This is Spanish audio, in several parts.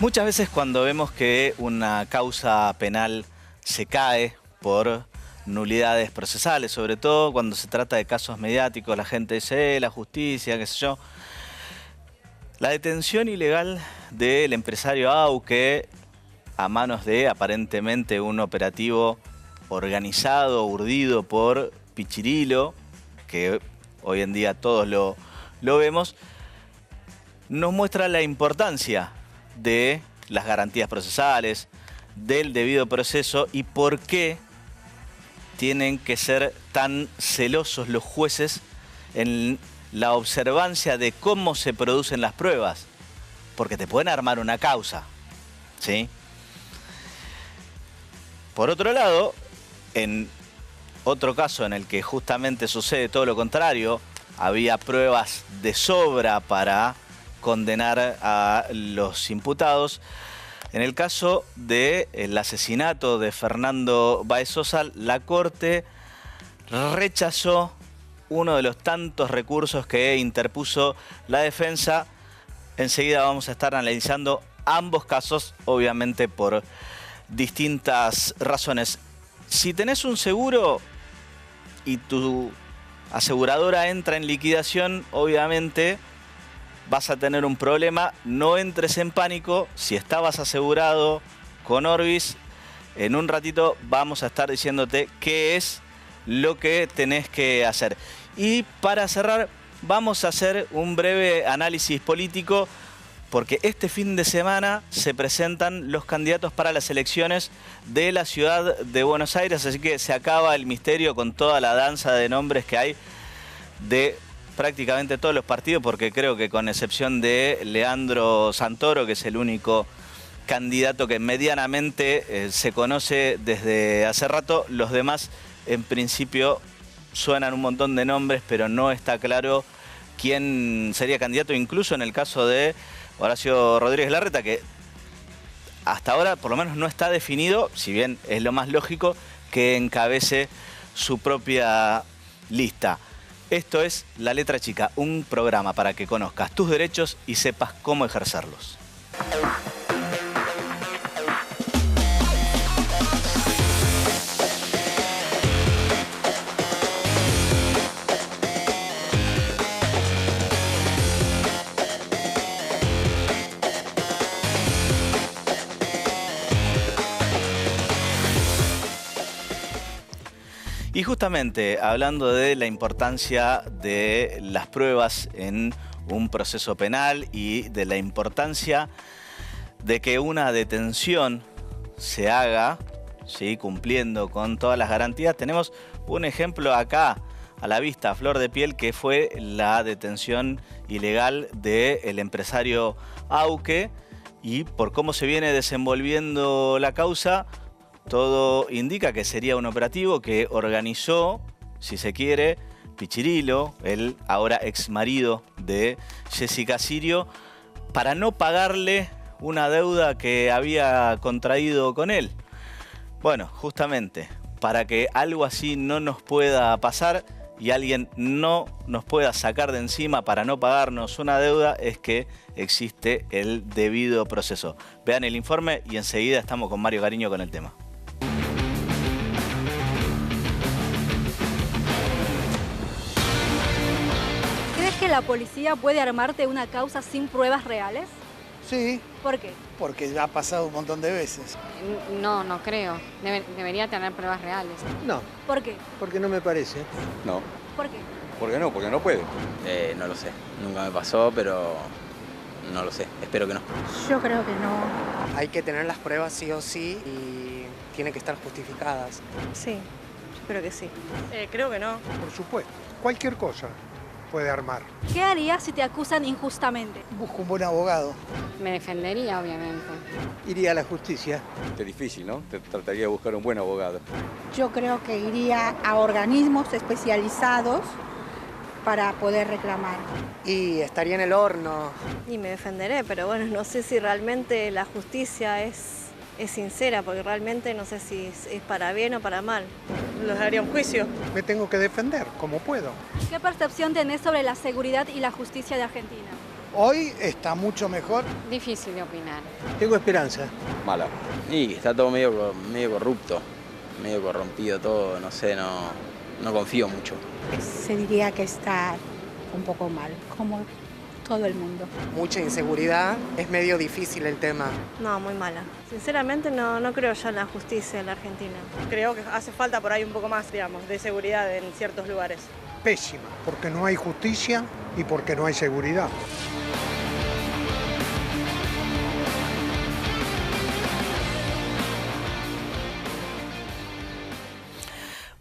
Muchas veces cuando vemos que una causa penal se cae por nulidades procesales, sobre todo cuando se trata de casos mediáticos, la gente dice, la justicia, qué sé yo. La detención ilegal del empresario Auque a manos de aparentemente un operativo organizado, urdido por Pichirilo, que hoy en día todos lo vemos, nos muestra la importancia de las garantías procesales, del debido proceso y por qué tienen que ser tan celosos los jueces en la observancia de cómo se producen las pruebas, porque te pueden armar una causa, ¿sí? Por otro lado, en otro caso en el que justamente sucede todo lo contrario, había pruebas de sobra para condenar a los imputados. En el caso del asesinato de Fernando Báez Sosa, la Corte rechazó uno de los tantos recursos que interpuso la defensa. Enseguida vamos a estar analizando ambos casos, obviamente por distintas razones. Si tenés un seguro y tu aseguradora entra en liquidación, obviamente vas a tener un problema. No entres en pánico. Si estabas asegurado con Orbis, en un ratito vamos a estar diciéndote qué es lo que tenés que hacer. Y para cerrar, vamos a hacer un breve análisis político, porque este fin de semana se presentan los candidatos para las elecciones de la ciudad de Buenos Aires, así que se acaba el misterio con toda la danza de nombres que hay de prácticamente todos los partidos, porque creo que con excepción de Leandro Santoro, que es el único candidato que medianamente se conoce desde hace rato, los demás en principio suenan un montón de nombres, pero no está claro quién sería candidato, incluso en el caso de Horacio Rodríguez Larreta, que hasta ahora por lo menos no está definido, si bien es lo más lógico, que encabece su propia lista. Esto es La Letra Chica, un programa para que conozcas tus derechos y sepas cómo ejercerlos. Y justamente hablando de la importancia de las pruebas en un proceso penal y de la importancia de que una detención se haga, ¿sí?, cumpliendo con todas las garantías, tenemos un ejemplo acá a la vista, a flor de piel, que fue la detención ilegal del empresario Auque, y por cómo se viene desenvolviendo la causa, todo indica que sería un operativo que organizó, si se quiere, Pichirilo, el ahora ex marido de Jessica Sirio, para no pagarle una deuda que había contraído con él. Bueno, justamente, para que algo así no nos pueda pasar y alguien no nos pueda sacar de encima para no pagarnos una deuda, es que existe el debido proceso. Vean el informe y enseguida estamos con Mario Cariño con el tema. ¿Crees que la policía puede armarte una causa sin pruebas reales? Sí, ¿Por qué? porque ya ha pasado un montón de veces. No, no creo. Debería tener pruebas reales. No, ¿Por qué? porque no me parece. No. ¿Por qué? ¿Por qué no? Porque no puede. No lo sé. Nunca me pasó, pero no lo sé. Espero que no. Yo creo que no. Hay que tener las pruebas sí o sí y tienen que estar justificadas. Sí, yo creo que sí. Creo que no. Por supuesto, cualquier cosa puede armar. ¿Qué harías si te acusan injustamente? Busco un buen abogado. Me defendería, obviamente. Iría a la justicia. Es difícil, ¿no? Te trataría de buscar un buen abogado. Yo creo que iría a organismos especializados para poder reclamar. Y estaría en el horno. Y me defenderé, pero bueno, no sé si realmente la justicia es sincera, porque realmente no sé si es para bien o para mal. Los haría un juicio. Me tengo que defender como puedo. ¿Qué percepción tenés sobre la seguridad y la justicia de Argentina? Hoy está mucho mejor. Difícil de opinar. Tengo esperanza. Mala. Y está todo medio corrupto, medio corrompido todo, no sé, no confío mucho. Se diría que está un poco mal, como todo el mundo. Mucha inseguridad, es medio difícil el tema. No, muy mala. Sinceramente no creo ya en la justicia en la Argentina. Creo que hace falta por ahí un poco más, digamos, de seguridad en ciertos lugares. Pésima, porque no hay justicia y porque no hay seguridad.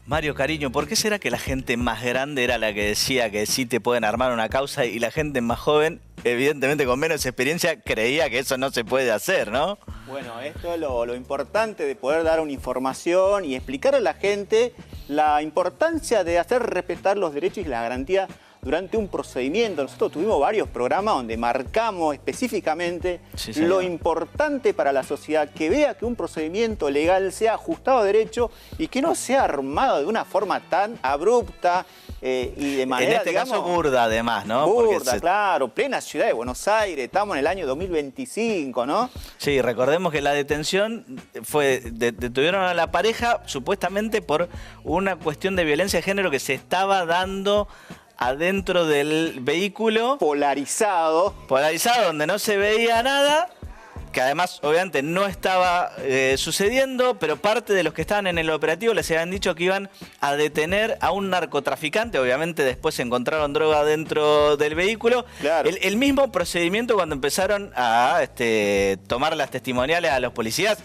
Mario, cariño, ¿por qué será que la gente más grande era la que decía que sí te pueden armar una causa y la gente más joven, evidentemente con menos experiencia, creía que eso no se puede hacer, ¿no? Bueno, esto es lo importante de poder dar una información y explicar a la gente la importancia de hacer respetar los derechos y la garantía durante un procedimiento. Nosotros tuvimos varios programas donde marcamos específicamente lo importante para la sociedad, que vea que un procedimiento legal sea ajustado a derecho y que no sea armado de una forma tan abrupta y de manera, en este caso, burda además, ¿no? Burda, claro, plena ciudad de Buenos Aires, estamos en el año 2025, ¿no? Sí, recordemos que la detención fue, detuvieron a la pareja supuestamente por una cuestión de violencia de género que se estaba dando adentro del vehículo. Polarizado, donde no se veía nada, que además obviamente no estaba sucediendo, pero parte de los que estaban en el operativo les habían dicho que iban a detener a un narcotraficante. Obviamente después encontraron droga dentro del vehículo. Claro. El mismo procedimiento cuando empezaron a tomar las testimoniales a los policías,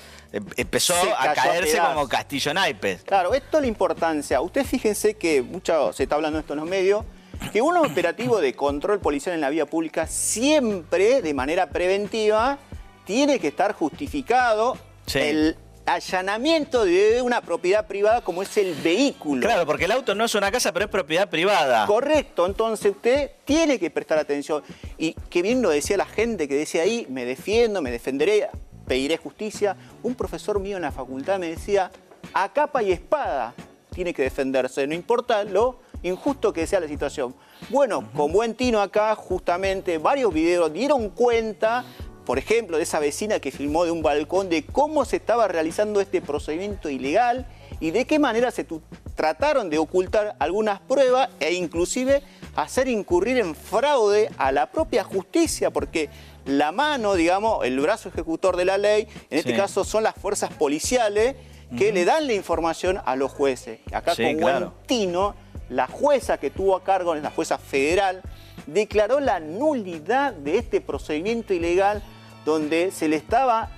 empezó a caerse como castillo naipes. Claro, esto es la importancia. Ustedes fíjense que mucho se está hablando de esto en los medios, que un operativo de control policial en la vía pública siempre, de manera preventiva, tiene que estar justificado el allanamiento de una propiedad privada como es el vehículo. Claro, porque el auto no es una casa, pero es propiedad privada. Correcto, entonces usted tiene que prestar atención. Y qué bien lo decía la gente que decía ahí, me defiendo, me defenderé, pediré justicia. Un profesor mío en la facultad me decía, a capa y espada tiene que defenderse, no importa lo injusto que sea la situación. Bueno, con buen tino acá, justamente, varios videos dieron cuenta, por ejemplo, de esa vecina que filmó de un balcón de cómo se estaba realizando este procedimiento ilegal y de qué manera se trataron de ocultar algunas pruebas e inclusive hacer incurrir en fraude a la propia justicia, porque la mano, digamos, el brazo ejecutor de la ley, en este caso son las fuerzas policiales que le dan la información a los jueces. Acá con buen tino, la jueza que tuvo a cargo, la jueza federal, declaró la nulidad de este procedimiento ilegal donde se le estaba,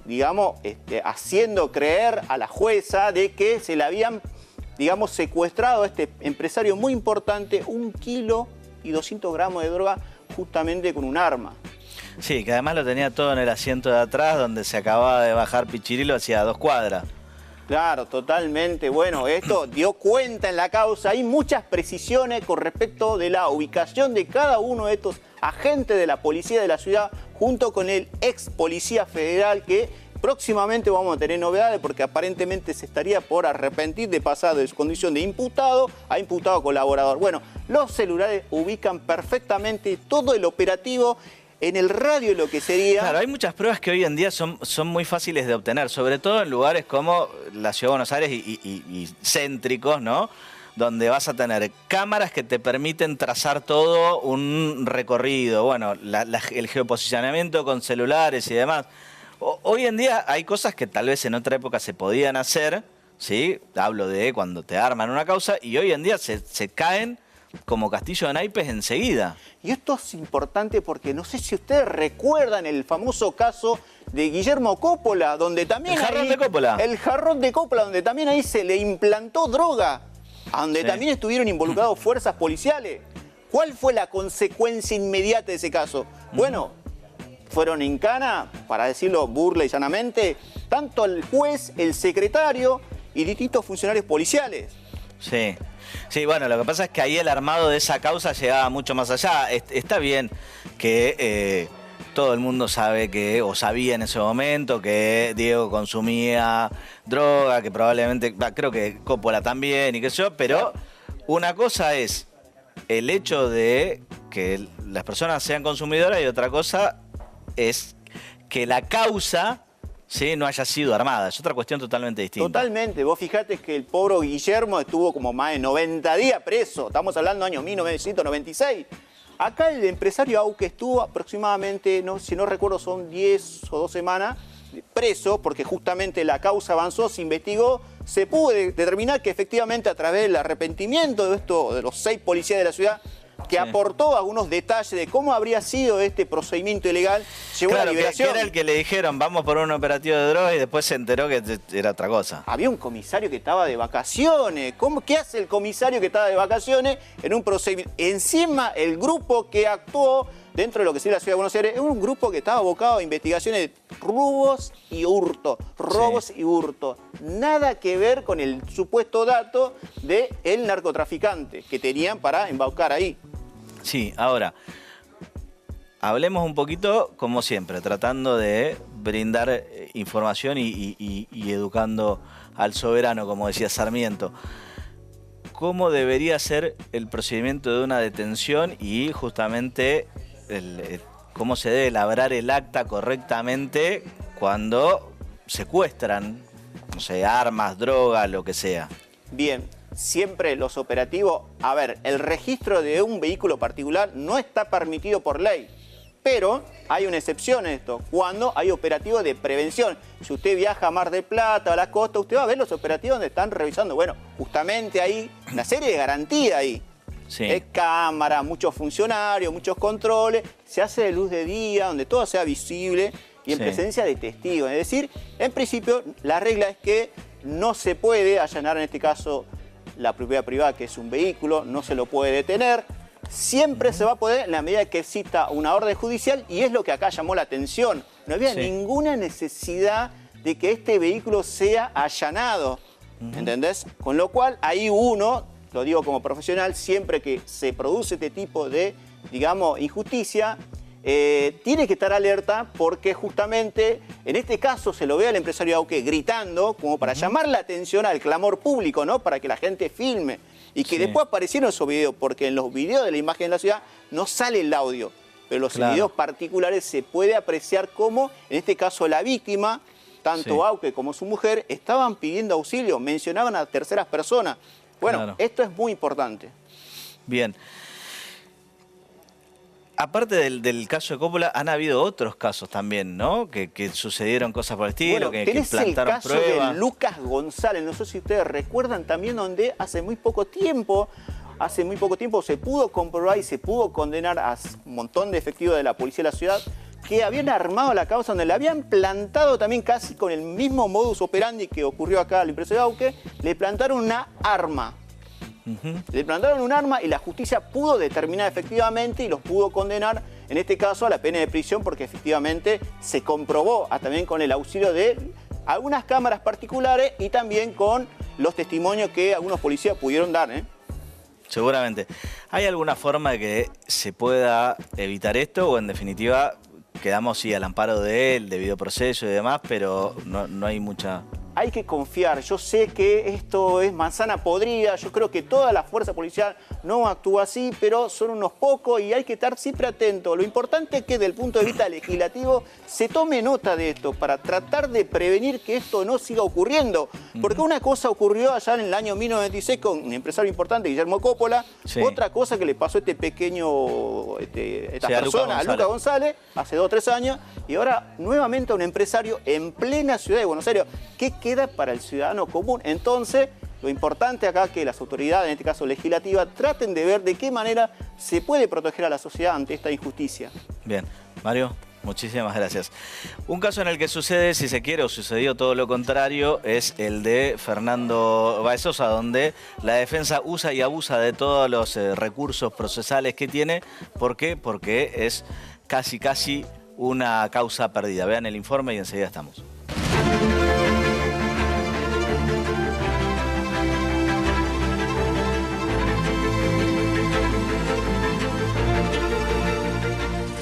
digamos, haciendo creer a la jueza de que se le habían, digamos, secuestrado a este empresario muy importante 1 kilo y 200 gramos de droga justamente con un arma. Sí, que además lo tenía todo en el asiento de atrás donde se acababa de bajar Pichirilo hacia 2 cuadras. Claro, totalmente. Bueno, esto dio cuenta en la causa. Hay muchas precisiones con respecto de la ubicación de cada uno de estos agentes de la policía de la ciudad junto con el ex policía federal que próximamente vamos a tener novedades porque aparentemente se estaría por arrepentir de pasar de su condición de imputado a imputado colaborador. Bueno, los celulares ubican perfectamente todo el operativo en el radio de lo que sería... Claro, hay muchas pruebas que hoy en día son muy fáciles de obtener, sobre todo en lugares como la Ciudad de Buenos Aires y céntricos, ¿no? Donde vas a tener cámaras que te permiten trazar todo un recorrido, bueno, el geoposicionamiento con celulares y demás. Hoy en día hay cosas que tal vez en otra época se podían hacer, ¿sí? Hablo de cuando te arman una causa y hoy en día se caen como castillo de naipes enseguida. Y esto es importante porque no sé si ustedes recuerdan el famoso caso de Guillermo Coppola, donde también... El jarrón de Coppola. El jarrón de Coppola, donde también ahí se le implantó droga, donde también estuvieron involucrados fuerzas policiales. ¿Cuál fue la consecuencia inmediata de ese caso? Bueno, fueron en cana, para decirlo burla y llanamente, tanto el juez, el secretario y distintos funcionarios policiales. Sí. Sí, bueno, lo que pasa es que ahí el armado de esa causa llegaba mucho más allá. Está bien que todo el mundo sabe que, o sabía en ese momento, que Diego consumía droga, que probablemente, creo que Coppola también y qué sé yo, pero una cosa es el hecho de que las personas sean consumidoras y otra cosa es que la causa, ¿sí?, no haya sido armada. Es otra cuestión totalmente distinta. Totalmente. Vos fijate que el pobre Guillermo estuvo como más de 90 días preso. Estamos hablando del año 1996. Acá el empresario Auque estuvo aproximadamente, si no recuerdo, son 10 o 2 semanas preso, porque justamente la causa avanzó, se investigó, se pudo determinar que efectivamente a través del arrepentimiento de los 6 policías de la ciudad, que aportó algunos detalles de cómo habría sido este procedimiento ilegal, llegó a la liberación. Que era el que le dijeron, vamos por un operativo de droga, y después se enteró que era otra cosa. Había un comisario que estaba de vacaciones. ¿Qué hace el comisario que estaba de vacaciones en un procedimiento? Encima, el grupo que actuó dentro de lo que sería la Ciudad de Buenos Aires, es un grupo que estaba abocado a investigaciones de robos y hurto. Y hurto. Nada que ver con el supuesto dato del narcotraficante que tenían para embaucar ahí. Sí, ahora, hablemos un poquito, como siempre, tratando de brindar información y educando al soberano, como decía Sarmiento. ¿Cómo debería ser el procedimiento de una detención y justamente cómo se debe labrar el acta correctamente cuando secuestran, no sé, armas, drogas, lo que sea? Bien, siempre los operativos... A ver, el registro de un vehículo particular no está permitido por ley, pero hay una excepción en esto, cuando hay operativos de prevención. Si usted viaja a Mar del Plata o a la costa, usted va a ver los operativos donde están revisando, bueno, justamente ahí, una serie de garantías ahí. Sí. Cámaras, muchos funcionarios, muchos controles, se hace de luz de día, donde todo sea visible y en presencia de testigos. Es decir, en principio, la regla es que no se puede allanar, en este caso, la propiedad privada, que es un vehículo, no se lo puede detener. Siempre se va a poder en la medida que exista una orden judicial, y es lo que acá llamó la atención. No había ninguna necesidad de que este vehículo sea allanado, ¿entendés? Con lo cual, ahí uno, lo digo como profesional, siempre que se produce este tipo de, digamos, injusticia, tiene que estar alerta, porque justamente en este caso se lo ve al empresario Auque gritando como para llamar la atención al clamor público, ¿no? Para que la gente filme y que después aparecieron esos videos, porque en los videos de la imagen de la ciudad no sale el audio, pero en los videos particulares se puede apreciar cómo, en este caso, la víctima, tanto Auque como su mujer, estaban pidiendo auxilio, mencionaban a terceras personas. Bueno, esto es muy importante. Bien. Aparte del caso de Coppola, han habido otros casos también, ¿no? Que sucedieron cosas por el estilo, que plantaron pruebas. El caso de Lucas González, no sé si ustedes recuerdan también, donde hace muy poco tiempo se pudo comprobar y se pudo condenar a un montón de efectivos de la policía de la ciudad que habían armado la causa, donde le habían plantado también casi con el mismo modus operandi que ocurrió acá al empresario Auque, le plantaron una arma. Le plantaron un arma y la justicia pudo determinar efectivamente y los pudo condenar, en este caso, a la pena de prisión, porque efectivamente se comprobó también con el auxilio de algunas cámaras particulares y también con los testimonios que algunos policías pudieron dar, Seguramente. ¿Hay alguna forma de que se pueda evitar esto o en definitiva quedamos al amparo del debido proceso y demás, pero no hay mucha... Hay que confiar. Yo sé que esto es manzana podrida. Yo creo que toda la fuerza policial no actúa así, pero son unos pocos y hay que estar siempre atento. Lo importante es que desde el punto de vista legislativo se tome nota de esto para tratar de prevenir que esto no siga ocurriendo. Porque una cosa ocurrió allá en el año 1996 con un empresario importante, Guillermo Coppola. Otra cosa que le pasó a este pequeño, esta persona, a Lucas González, hace 2 o 3 años. Y ahora nuevamente a un empresario en plena ciudad de Buenos Aires. ¿Qué queda para el ciudadano común? Entonces, lo importante acá es que las autoridades, en este caso legislativas, traten de ver de qué manera se puede proteger a la sociedad ante esta injusticia. Bien. Mario, muchísimas gracias. Un caso en el que sucede, si se quiere, o sucedió todo lo contrario, es el de Fernando Báez Sosa, donde la defensa usa y abusa de todos los recursos procesales que tiene. ¿Por qué? Porque es casi una causa perdida. Vean el informe y enseguida estamos.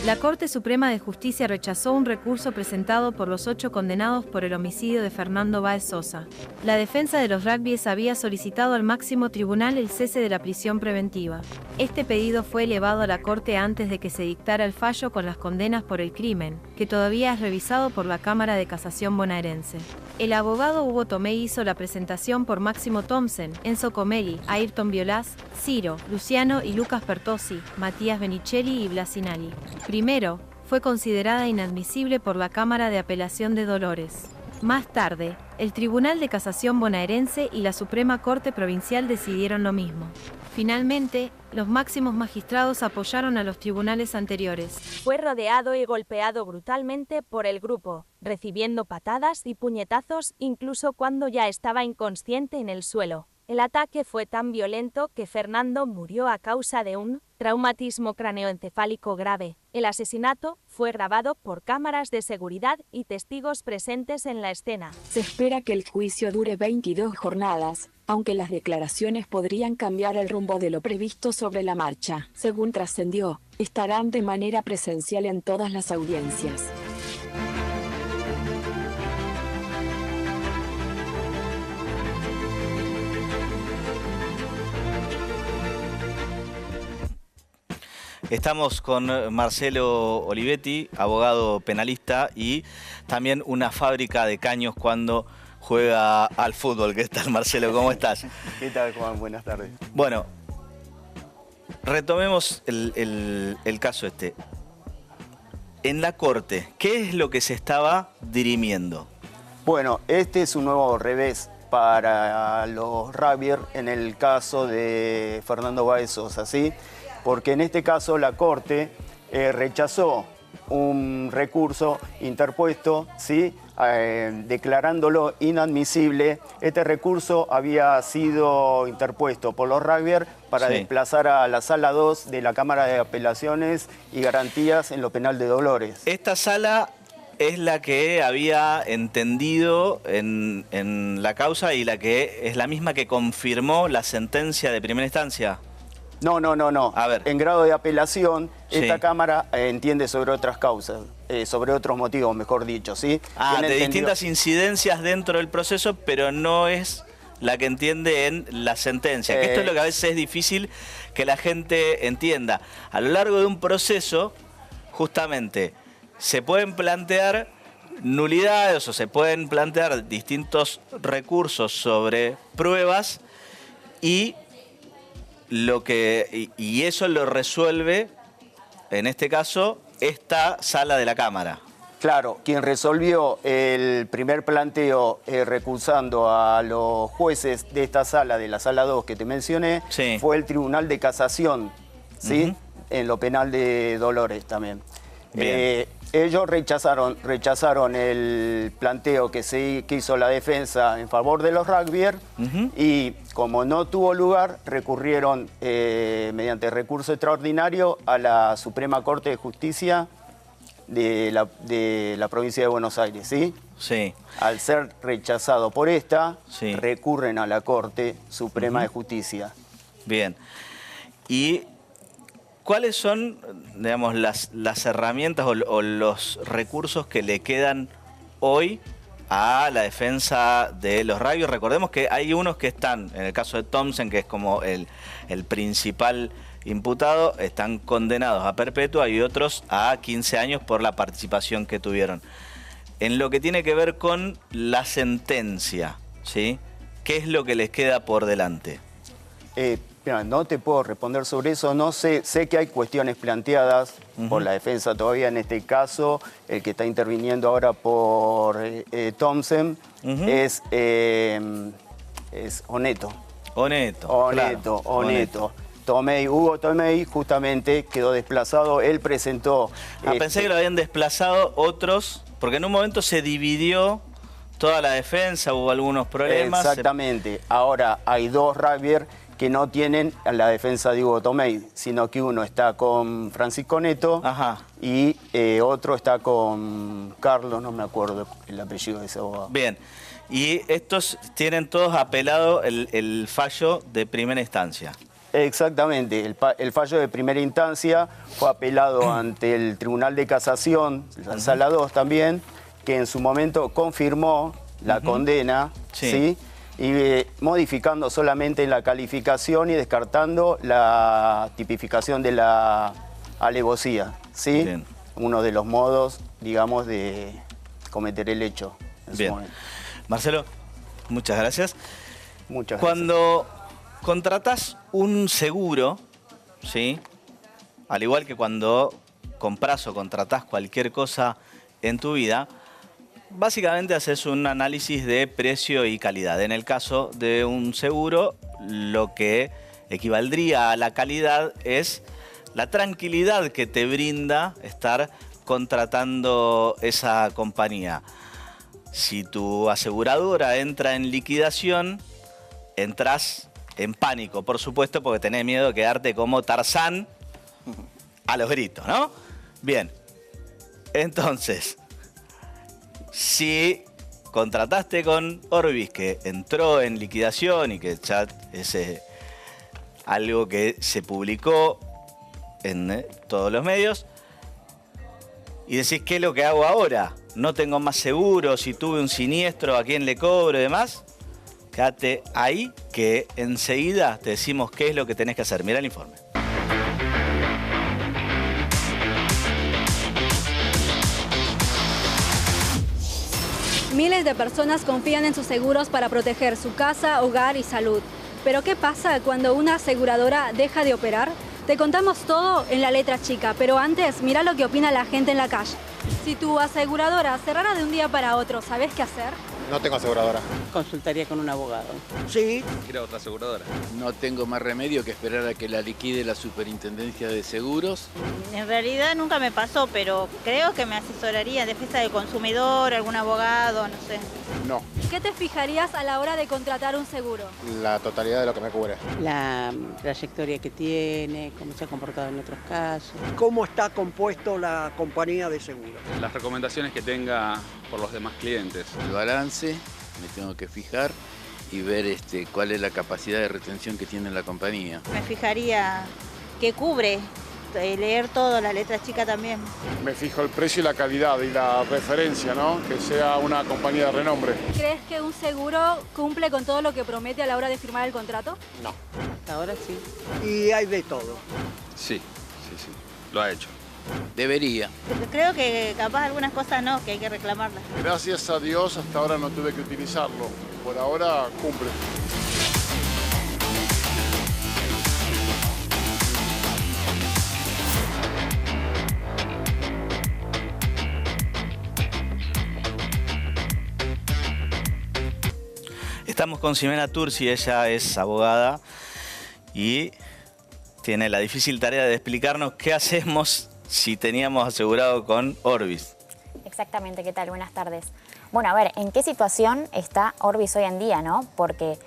La Corte Suprema de Justicia rechazó un recurso presentado por los 8 condenados por el homicidio de Fernando Báez Sosa. La defensa de los rugbyes había solicitado al máximo tribunal el cese de la prisión preventiva. Este pedido fue elevado a la Corte antes de que se dictara el fallo con las condenas por el crimen, que todavía es revisado por la Cámara de Casación bonaerense. El abogado Hugo Tomei hizo la presentación por Máximo Thompson, Enzo Comelli, Ayrton Violás, Ciro, Luciano y Lucas Pertossi, Matías Benicelli y Blasinali. Primero, fue considerada inadmisible por la Cámara de Apelación de Dolores. Más tarde, el Tribunal de Casación bonaerense y la Suprema Corte Provincial decidieron lo mismo. Finalmente, los máximos magistrados apoyaron a los tribunales anteriores. Fue rodeado y golpeado brutalmente por el grupo, recibiendo patadas y puñetazos incluso cuando ya estaba inconsciente en el suelo. El ataque fue tan violento que Fernando murió a causa de un traumatismo craneoencefálico grave. El asesinato fue grabado por cámaras de seguridad y testigos presentes en la escena. Se espera que el juicio dure 22 jornadas, aunque las declaraciones podrían cambiar el rumbo de lo previsto sobre la marcha. Según trascendió, estarán de manera presencial en todas las audiencias. Estamos con Marcelo Olivetti, abogado penalista y también una fábrica de caños cuando juega al fútbol. ¿Qué tal, Marcelo? ¿Cómo estás? ¿Qué tal, Juan? Buenas tardes. Bueno, retomemos el caso este. En la Corte, ¿qué es lo que se estaba dirimiendo? Bueno, este es un nuevo revés para los rugbyers en el caso de Fernando Báez Sosa, ¿sí? Porque en este caso la Corte rechazó un recurso interpuesto, ¿sí? Declarándolo inadmisible. Este recurso había sido interpuesto por los rugbyers para desplazar a la Sala 2 de la Cámara de Apelaciones y Garantías en lo Penal de Dolores. Esta sala es la que había entendido en la causa y la que es la misma que confirmó la sentencia de primera instancia. No. A ver. En grado de apelación, esta Cámara entiende sobre otras causas, sobre otros motivos, mejor dicho, ¿sí? De distintas incidencias dentro del proceso, pero no es la que entiende en la sentencia. Que esto es lo que a veces es difícil que la gente entienda. A lo largo de un proceso, justamente, se pueden plantear nulidades o se pueden plantear distintos recursos sobre pruebas y eso lo resuelve, en este caso, esta sala de la Cámara. Claro, quien resolvió el primer planteo recusando a los jueces de esta sala, de la Sala 2 que te mencioné, fue el Tribunal de Casación, ¿sí? En lo penal de Dolores también. Ellos rechazaron el planteo que hizo la defensa en favor de los rugbyers y como no tuvo lugar, recurrieron mediante recurso extraordinario a la Suprema Corte de Justicia de la provincia de Buenos Aires, ¿sí? Sí. Al ser rechazado por esta, recurren a la Corte Suprema de Justicia. Bien. Y ¿cuáles son, digamos, las herramientas o los recursos que le quedan hoy a la defensa de los rugbyers? Recordemos que hay unos que están, en el caso de Thompson, que es como el principal imputado, están condenados a perpetua y otros a 15 años por la participación que tuvieron. En lo que tiene que ver con la sentencia, ¿sí? ¿Qué es lo que les queda por delante? Mira, no te puedo responder sobre eso, no sé que hay cuestiones planteadas por la defensa todavía en este caso. El que está interviniendo ahora por Thompson es Oneto. Oneto. Hugo Tomei justamente quedó desplazado, él presentó... Pensé que lo habían desplazado otros, porque en un momento se dividió toda la defensa, hubo algunos problemas. Exactamente, ahora hay dos rugbyers que no tienen la defensa de Hugo Tomei, sino que uno está con Francisco Neto y otro está con Carlos, no me acuerdo el apellido de ese abogado. Bien, y estos tienen todos apelado el fallo de primera instancia. Exactamente. El fallo de primera instancia fue apelado ante el Tribunal de Casación, la Sala 2 también, que en su momento confirmó la condena, ¿sí? Y modificando solamente la calificación y descartando la tipificación de la alevosía, ¿sí? Bien. Uno de los modos, digamos, de cometer el hecho en su momento. Marcelo, muchas gracias. Muchas gracias. Cuando contratás un seguro, ¿sí? Al igual que cuando compras o contratás cualquier cosa en tu vida, básicamente haces un análisis de precio y calidad. En el caso de un seguro, lo que equivaldría a la calidad es la tranquilidad que te brinda estar contratando esa compañía. Si tu aseguradora entra en liquidación, entras en pánico, por supuesto, porque tenés miedo de quedarte como Tarzán a los gritos, ¿no? Bien, entonces, si contrataste con Orbis, que entró en liquidación y que ya es algo que se publicó en todos los medios, y decís, ¿qué es lo que hago ahora? No tengo más seguro, si tuve un siniestro, ¿a quién le cobro y demás? Quédate ahí, que enseguida te decimos qué es lo que tenés que hacer. Mira el informe. Miles de personas confían en sus seguros para proteger su casa, hogar y salud. Pero ¿qué pasa cuando una aseguradora deja de operar? Te contamos todo en la letra chica, pero antes mira lo que opina la gente en la calle. Si tu aseguradora cerrara de un día para otro, ¿sabés qué hacer? No tengo aseguradora. Consultaría con un abogado. Sí. Ir a otra aseguradora. No tengo más remedio que esperar a que la liquide la Superintendencia de Seguros. En realidad nunca me pasó, pero creo que me asesoraría en defensa del consumidor, algún abogado, no sé. No. ¿Qué te fijarías a la hora de contratar un seguro? La totalidad de lo que me cubre. La trayectoria que tiene, cómo se ha comportado en otros casos. ¿Cómo está compuesto la compañía de seguro? Las recomendaciones que tenga por los demás clientes. El balance, me tengo que fijar y ver cuál es la capacidad de retención que tiene la compañía. Me fijaría qué cubre, leer todo, la letra chica también. Me fijo el precio y la calidad y la referencia, ¿no? Que sea una compañía de renombre. ¿Crees que un seguro cumple con todo lo que promete a la hora de firmar el contrato? No. Hasta ahora sí. Y hay de todo. Sí, lo ha hecho. Debería. Creo que capaz algunas cosas no, que hay que reclamarlas. Gracias a Dios hasta ahora no tuve que utilizarlo. Por ahora cumple. Estamos con Ximena Tursi, ella es abogada y tiene la difícil tarea de explicarnos qué hacemos si teníamos asegurado con Orbis. Exactamente, ¿qué tal? Buenas tardes. Bueno, a ver, ¿en qué situación está Orbis hoy en día, no? Porque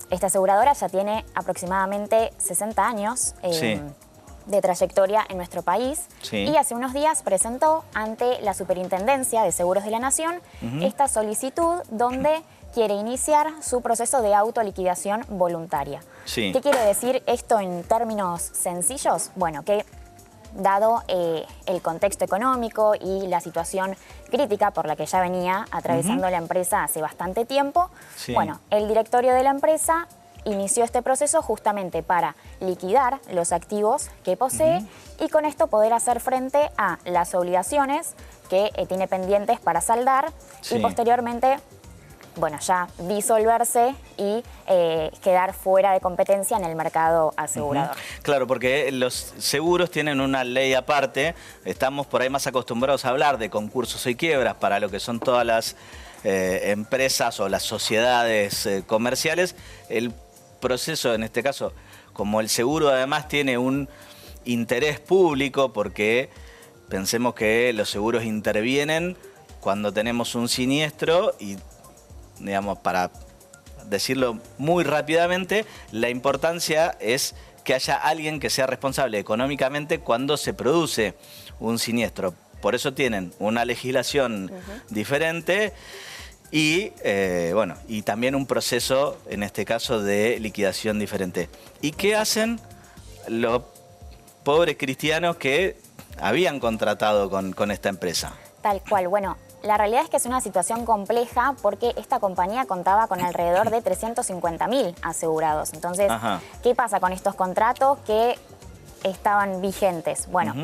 esta aseguradora ya tiene aproximadamente 60 años de trayectoria en nuestro país y hace unos días presentó ante la Superintendencia de Seguros de la Nación esta solicitud donde quiere iniciar su proceso de autoliquidación voluntaria. ¿Qué quiere decir esto en términos sencillos? Bueno, que dado el contexto económico y la situación crítica por la que ya venía atravesando la empresa hace bastante tiempo, bueno, el directorio de la empresa inició este proceso justamente para liquidar los activos que posee y con esto poder hacer frente a las obligaciones que tiene pendientes para saldar y posteriormente, bueno, ya disolverse y quedar fuera de competencia en el mercado asegurador. Claro, porque los seguros tienen una ley aparte. Estamos por ahí más acostumbrados a hablar de concursos y quiebras para lo que son todas las empresas o las sociedades comerciales. El proceso, en este caso, como el seguro además tiene un interés público, porque pensemos que los seguros intervienen cuando tenemos un siniestro y, digamos, para decirlo muy rápidamente, la importancia es que haya alguien que sea responsable económicamente cuando se produce un siniestro. Por eso tienen una legislación diferente Y bueno, y también un proceso, en este caso, de liquidación diferente. ¿Y qué hacen los pobres cristianos que habían contratado con esta empresa? Tal cual. Bueno, la realidad es que es una situación compleja porque esta compañía contaba con alrededor de 350.000 asegurados. Entonces, ¿qué pasa con estos contratos que estaban vigentes? Bueno,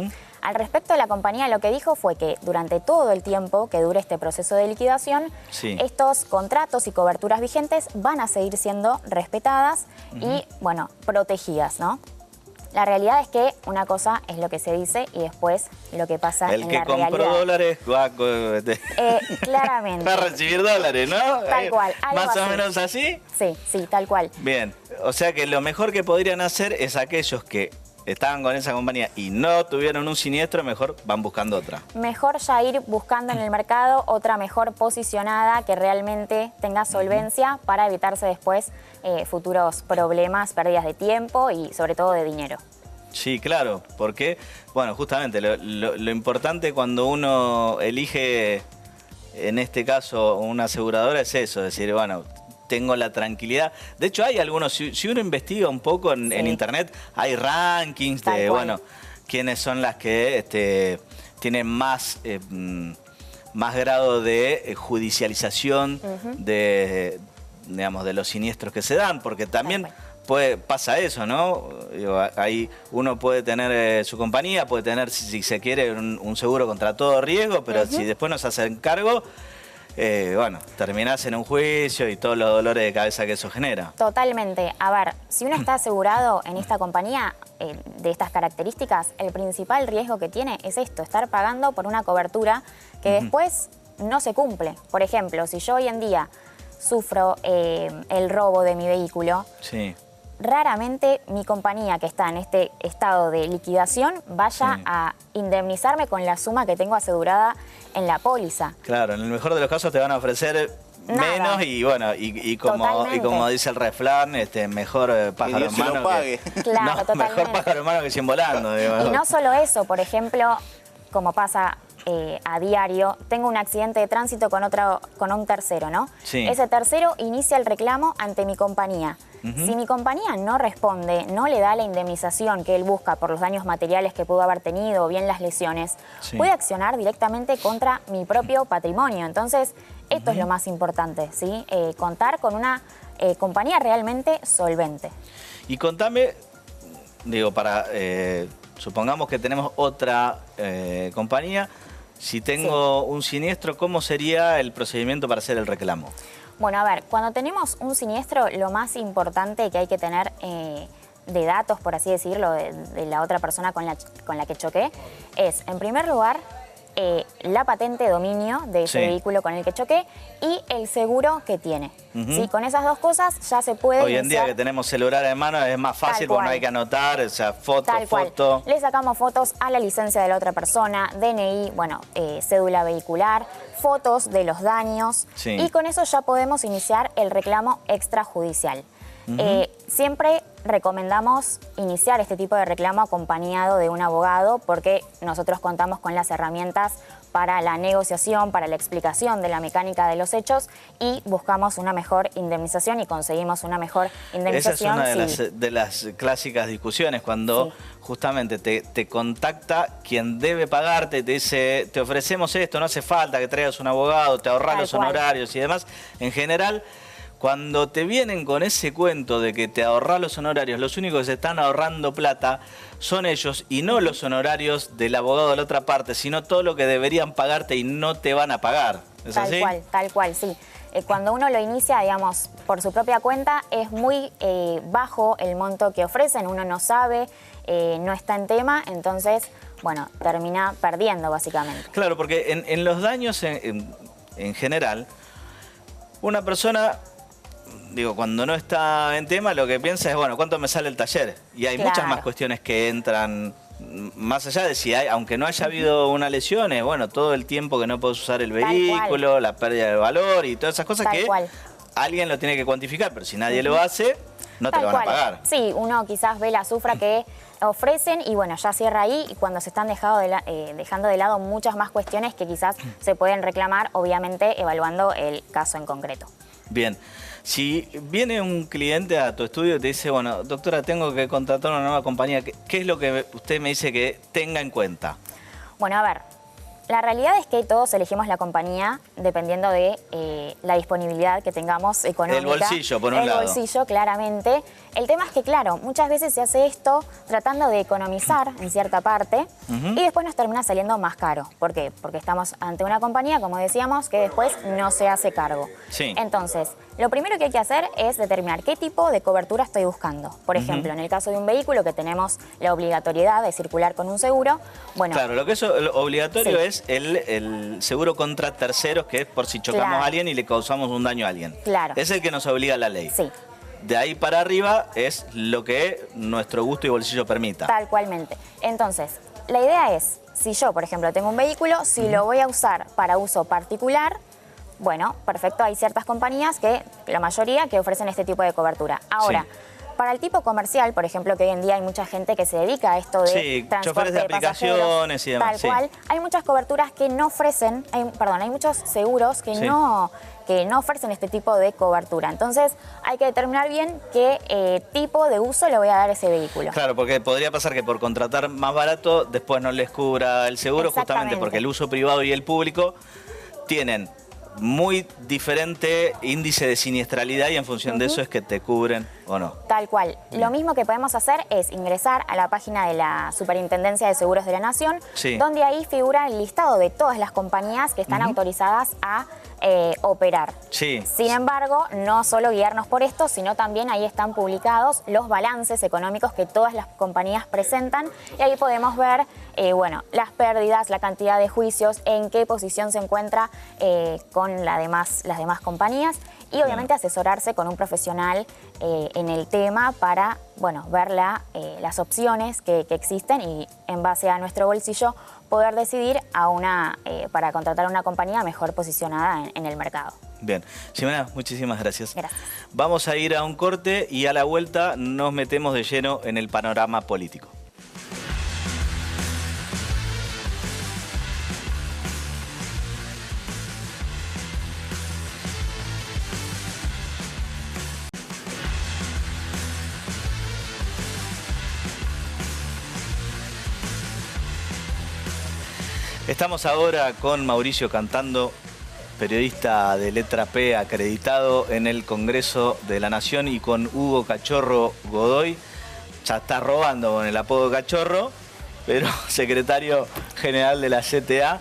al respecto de la compañía, lo que dijo fue que durante todo el tiempo que dure este proceso de liquidación, estos contratos y coberturas vigentes van a seguir siendo respetadas y, bueno, protegidas, ¿no? La realidad es que una cosa es lo que se dice y después lo que pasa en la realidad. El que compró dólares claramente. Va a recibir dólares, ¿no? Tal cual. ¿Más o menos así? Sí, sí, tal cual. Bien, o sea que lo mejor que podrían hacer es aquellos que estaban con esa compañía y no tuvieron un siniestro, mejor van buscando otra. Mejor ya ir buscando en el mercado otra mejor posicionada que realmente tenga solvencia para evitarse después futuros problemas, pérdidas de tiempo y sobre todo de dinero. Sí, claro, porque, bueno, justamente lo importante cuando uno elige, en este caso, una aseguradora es eso, decir, bueno, tengo la tranquilidad. De hecho, hay algunos, si uno investiga un poco en internet, hay rankings de, bueno, quiénes son las que tienen más grado de judicialización de, digamos, de los siniestros que se dan, porque también pasa eso, ¿no? Ahí uno puede tener su compañía, puede tener, si se quiere, un seguro contra todo riesgo, pero si después no se hacen cargo, bueno, terminás en un juicio y todos los dolores de cabeza que eso genera. Totalmente. A ver, si uno está asegurado en esta compañía de estas características, el principal riesgo que tiene es esto, estar pagando por una cobertura que después no se cumple. Por ejemplo, si yo hoy en día sufro el robo de mi vehículo, raramente mi compañía, que está en este estado de liquidación, vaya a indemnizarme con la suma que tengo asegurada en la póliza. Claro, en el mejor de los casos te van a ofrecer menos y bueno, y como dice el refrán, mejor pájaro en mano mejor pájaro en mano que 100 volando. Y no solo eso, por ejemplo, como pasa a diario, tengo un accidente de tránsito con un tercero, ¿no? Ese tercero inicia el reclamo ante mi compañía. Si mi compañía no responde, no le da la indemnización que él busca por los daños materiales que pudo haber tenido o bien las lesiones, puede accionar directamente contra mi propio patrimonio. Entonces, esto es lo más importante, ¿sí? Contar con una compañía realmente solvente. Y contame, digo, supongamos que tenemos otra compañía, si tengo un siniestro, ¿cómo sería el procedimiento para hacer el reclamo? Bueno, a ver, cuando tenemos un siniestro, lo más importante que hay que tener de datos, por así decirlo, de la otra persona con la que choqué, es, en primer lugar, la patente de dominio de ese vehículo con el que choqué y el seguro que tiene. ¿Sí? Con esas dos cosas ya se puede Hoy en día que tenemos celular en mano es más fácil porque no hay que anotar, o sea, foto. Le sacamos fotos a la licencia de la otra persona, DNI, bueno, cédula vehicular, fotos de los daños y con eso ya podemos iniciar el reclamo extrajudicial. Siempre recomendamos iniciar este tipo de reclamo acompañado de un abogado porque nosotros contamos con las herramientas para la negociación, para la explicación de la mecánica de los hechos y buscamos una mejor indemnización y conseguimos una mejor indemnización. Esa es una de las clásicas discusiones cuando justamente te contacta quien debe pagarte, te dice, te ofrecemos esto, no hace falta que traigas un abogado, te ahorras los honorarios y demás. En general, cuando te vienen con ese cuento de que te ahorras los honorarios, los únicos que se están ahorrando plata son ellos y no los honorarios del abogado de la otra parte, sino todo lo que deberían pagarte y no te van a pagar. ¿Es así? Tal cual, sí. Cuando uno lo inicia, digamos, por su propia cuenta, es muy bajo el monto que ofrecen, uno no sabe, no está en tema, entonces, bueno, termina perdiendo básicamente. Claro, porque en los daños en general, una persona... Digo, cuando no está en tema, lo que piensa es, bueno, ¿cuánto me sale el taller? Y hay muchas más cuestiones que entran, más allá de si hay, aunque no haya habido una lesión, es, bueno, todo el tiempo que no puedes usar el vehículo, la pérdida de valor y todas esas cosas que alguien lo tiene que cuantificar, pero si nadie lo hace, no te lo van a pagar. Sí, uno quizás ve la cifra que ofrecen y bueno, ya cierra ahí y cuando se están dejando de lado muchas más cuestiones que quizás se pueden reclamar, obviamente evaluando el caso en concreto. Bien, si viene un cliente a tu estudio y te dice, bueno, doctora, tengo que contratar una nueva compañía, ¿qué es lo que usted me dice que tenga en cuenta? Bueno, a ver, la realidad es que todos elegimos la compañía dependiendo de la disponibilidad que tengamos económica. El bolsillo, por un lado. El bolsillo, claramente. El tema es que, claro, muchas veces se hace esto tratando de economizar en cierta parte y después nos termina saliendo más caro. ¿Por qué? Porque estamos ante una compañía, como decíamos, que después no se hace cargo. Sí. Entonces, lo primero que hay que hacer es determinar qué tipo de cobertura estoy buscando. Por ejemplo, en el caso de un vehículo que tenemos la obligatoriedad de circular con un seguro, bueno... Claro, lo que es obligatorio es el seguro contra terceros, que es por si chocamos a alguien y le causamos un daño a alguien. Claro. Es el que nos obliga la ley. Sí. De ahí para arriba es lo que nuestro gusto y bolsillo permita. Tal cualmente. Entonces, la idea es, si yo, por ejemplo, tengo un vehículo, si lo voy a usar para uso particular, bueno, perfecto, hay ciertas compañías que, la mayoría, que ofrecen este tipo de cobertura. Ahora, para el tipo comercial, por ejemplo, que hoy en día hay mucha gente que se dedica a esto de transporte choferes de aplicaciones y demás. Tal cual, hay muchas coberturas que no ofrecen, hay muchos seguros que no ofrecen este tipo de cobertura. Entonces, hay que determinar bien qué tipo de uso le voy a dar a ese vehículo. Claro, porque podría pasar que por contratar más barato, después no les cubra el seguro, justamente porque el uso privado y el público tienen muy diferente índice de siniestralidad y en función de eso es que te cubren o no. Tal cual. Lo mismo que podemos hacer es ingresar a la página de la Superintendencia de Seguros de la Nación, donde ahí figura el listado de todas las compañías que están autorizadas a operar. Sí. Sin embargo, no solo guiarnos por esto, sino también ahí están publicados los balances económicos que todas las compañías presentan y ahí podemos ver, bueno, las pérdidas, la cantidad de juicios, en qué posición se encuentra con las demás compañías y obviamente asesorarse con un profesional en el tema para, bueno, ver las opciones que existen y en base a nuestro bolsillo poder decidir para contratar a una compañía mejor posicionada en el mercado. Bien. Ximena, muchísimas gracias. Gracias. Vamos a ir a un corte y a la vuelta nos metemos de lleno en el panorama político. Estamos ahora con Mauricio Cantando, periodista de Letra P acreditado en el Congreso de la Nación, y con Hugo Cachorro Godoy, ya está robando con el apodo Cachorro, pero secretario general de la CTA.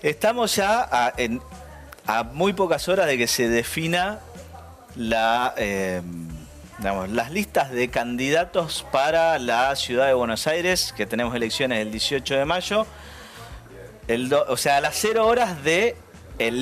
Estamos ya a muy pocas horas de que se defina las listas de candidatos para la ciudad de Buenos Aires, que tenemos elecciones el 18 de mayo. O sea, a las 0 horas del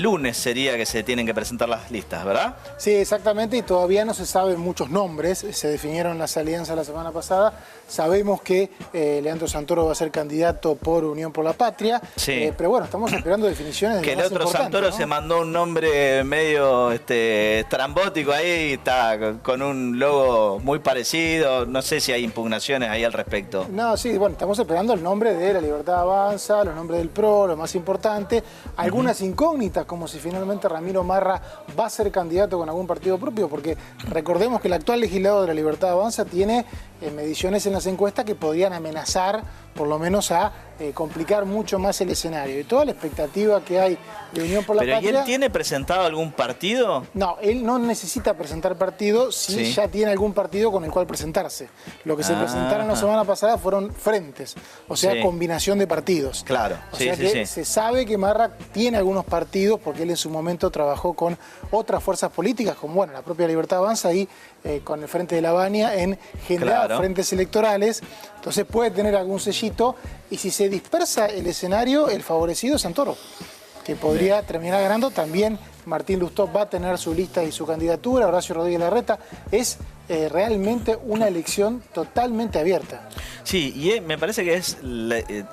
lunes sería que se tienen que presentar las listas, ¿verdad? Sí, exactamente, y todavía no se saben muchos nombres. Se definieron las alianzas la semana pasada. Sabemos que Leandro Santoro va a ser candidato por Unión por la Patria, pero bueno, estamos esperando definiciones de que el otro Santoro, ¿no? Se mandó un nombre medio estrambótico ahí, está con un logo muy parecido, no sé si hay impugnaciones ahí al respecto. No, sí, bueno, estamos esperando el nombre de La Libertad Avanza, los nombres del PRO, lo más importante, algunas incógnitas, como si finalmente Ramiro Marra va a ser candidato con algún partido propio, porque recordemos que el actual legislador de La Libertad Avanza tiene mediciones en las encuestas que podrían amenazar, por lo menos a complicar mucho más el escenario. Y toda la expectativa que hay de Unión por la Patria... ¿Pero y él tiene presentado algún partido? No, él no necesita presentar partido si ya tiene algún partido con el cual presentarse. Lo que se presentaron la semana pasada fueron frentes, o sea, combinación de partidos. Claro, o sea que se sabe que Marra tiene algunos partidos porque él en su momento trabajó con otras fuerzas políticas, como bueno, la propia Libertad Avanza y con el Frente de la Baña en generar frentes electorales. Entonces puede tener algún sellito y si se dispersa el escenario, el favorecido es Santoro, que podría terminar ganando. También Martín Lustó va a tener su lista y su candidatura, Horacio Rodríguez Larreta. Es realmente una elección totalmente abierta. Sí, y me parece que